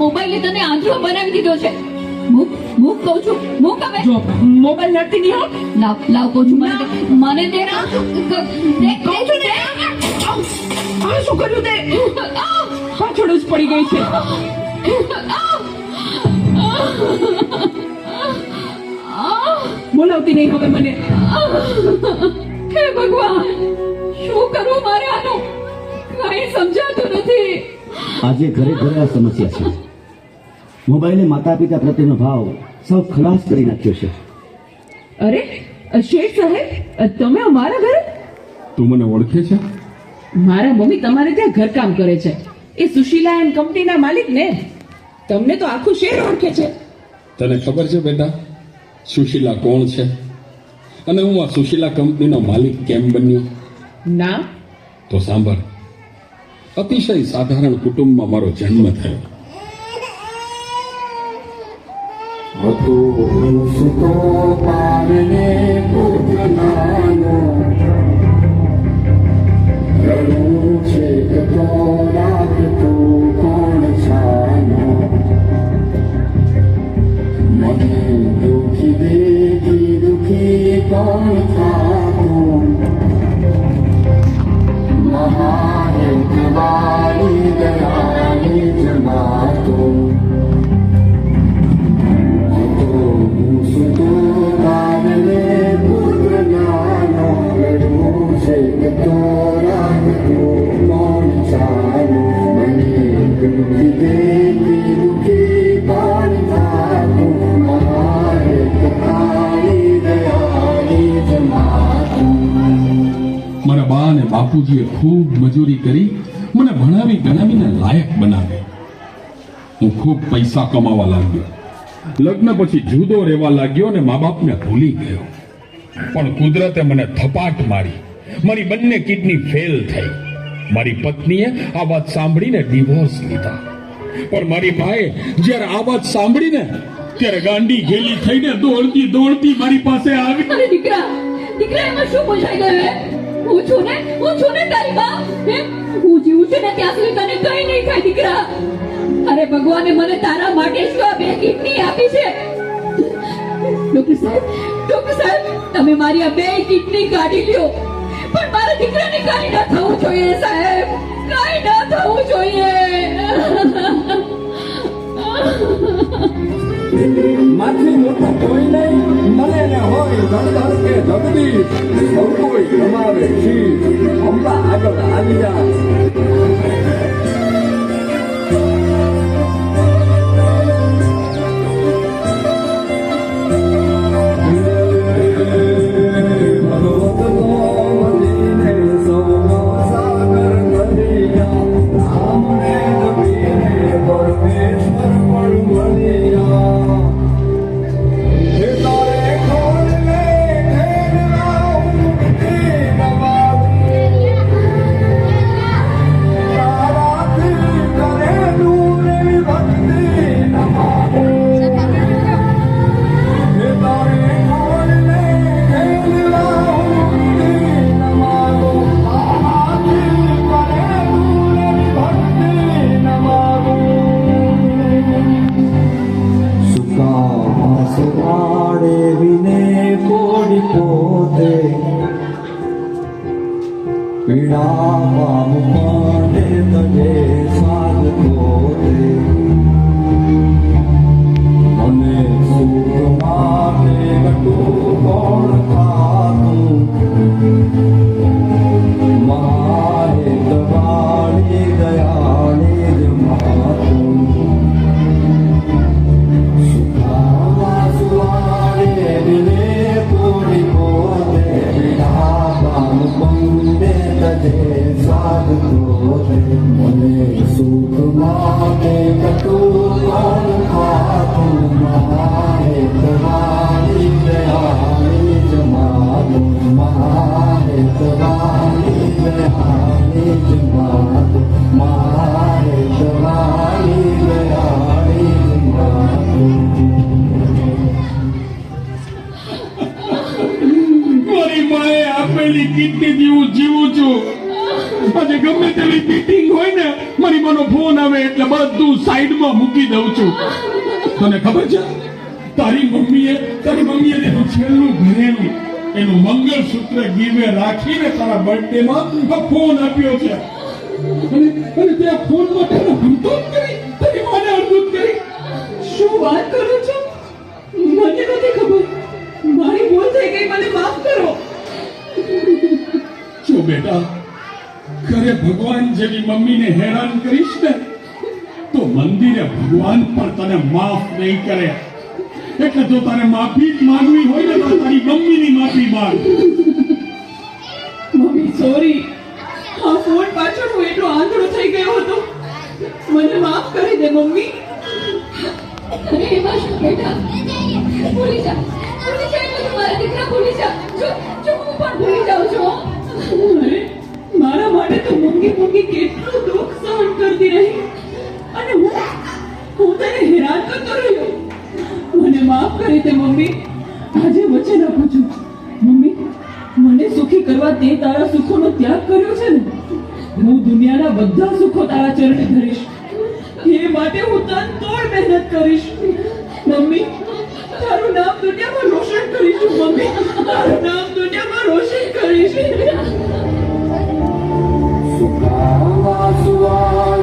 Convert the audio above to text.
મોબાઈલે તને આંધળો બનાવી દીધો છે. મૂક મૂક કહું છું, મૂક હવે. જો મોબાઈલ નથી નહીં હો. લાવ લાવ કહું છું, મને દે ના. કહું છું ને. આ શું કર્યું તે? પાછળ જ પડી ગઈ છે. બોલાવતી નહીં હવે મને. હે ભગવાન, શું કરવું મારે આનું? કઈ સમજાતું નથી. આજે ઘરે ઘરે આ સમસ્યા છે. મોબાઈલે માતા પિતા પ્રત્યેનો ભાવ સૌ ખલાસ કરી નાખ્યો છે. અરે શેઠ સાહેબ, તમે અમારા ઘરે? તું મને ઓળખે છે? મારા મમ્મી તમારે ત્યાં ઘરકામ કરે છે. એ સુશીલા એન્ડ કંપનીના માલિક ને. તમને તો આખું શહેર ઓળખે છે. તને ખબર છે બેટા સુશીલા કોણ છે અને હું આ સુશીલા કંપનીનો માલિક કેમ બન્યો? ના. તો સાંભળ. અતિશય સાધારણ કુટુંબમાં મારો જન્મ થયો. મારા બા અને બાપુજીએ ખૂબ મજૂરી કરી મને ભણાવી ગણાવીને લાયક બનાવી. હું ખૂબ પૈસા કમાવા લાગ્યો. લગ્ન પછી જુદો રહેવા લાગ્યો અને મા બાપને ભૂલી ગયો. પણ કુદરતે મને થપાટ મારી. મારી બંને કિડની ફેલ થઈ. મારી પત્નીએ આ વાત સાંભળીને ડિવોર્સ લીધા. પણ મારી માએ જ્યારે આ વાત સાંભળીને ત્યારે ગાંડી ગેલી થઈને દોડતી દોડતી મારી પાસે આવી. અરે દીકરા, દીકરા, એમાં શું પૂછાઈ ગયું હે? હું છું ને તારી બા. હું જીવું છું ને ત્યાં સુધી તને કઈ નહીં થાય દીકરા. અરે ભગવાને મને તારા માટે શું આ બે કિડની આપી છે? ડોક્ટર સાહેબ, તમે મારી આ બે કિડની કાઢી લ્યો, પણ મારા દીકરાને કઈ ન થવું જોઈએ સાહેબ. કઈ ન થવું જોઈએ. માથી મોટો કોઈ નહીં, મળે ને હોય ધડધડ કે જગદીશ, સૌ કોઈ તમારે શીશ, હમણાં આગળ આવ્યા. કિડની જીવું છું. આજે ગમે તેવી મીટિંગ હોય ને મારી માનો ફોન આવે એટલે બધું સાઈડમાં મૂકી દઉં છું. તને ખબર છે તારી મમ્મીએ તેનું છેલ્લું ઘરેલું એનું મંગળસૂત્ર ગીવે રાખીને તારા બર્થડેમાં ફોન આપ્યો છે. અને તે ફોનમાં તને અડધૂત કરી, તારી માને અડધૂત કરી. શું વાત કરો છો? મને નથી ખબર. મારી ભૂલ થઈ ગઈ, મને માફ કરો. જો બેટા, ઘરે ભગવાન જેવી મમ્મીને હેરાન કરીશ ને તો મંદિરે ભગવાન પણ તને માફ નહીં કરે. એટલે જો તારે માફી જ માંગવી હોય ને તો તારી મમ્મીની માફી માંગ. Mummy sorry. આ ફોન પાછળ હું એટલો આંધળો થઈ ગયો હતો. મને માફ કરી દે મમ્મી. અરે એમાં શું બેટા, ભૂલી જા એ બધું, મારા દીકરા ભૂલી જા. જો હું પણ ભૂલી જાઉં છું. અરે મારા માટે તો મૂંગી કેટલું દુઃખ સહન કરતી રહી અને હું તને હેરાન કરતો રહ્યો. મને માફ કરી દે મમ્મી. આજે વચન આપું છું મમ્મી, મને સુખી કરવા તે તારા સુખોનો ત્યાગ કર્યો છે ને, હું દુનિયાના બધા સુખો તારા ચરણે ધરીશ. એ માટે હું તનતોડ મહેનત કરીશ. મમ્મી તારું નામ દુનિયામાં રોશન કરીશું. મમ્મી તારું નામ દુનિયામાં રોશન કરીશ. સુખાવા સુવા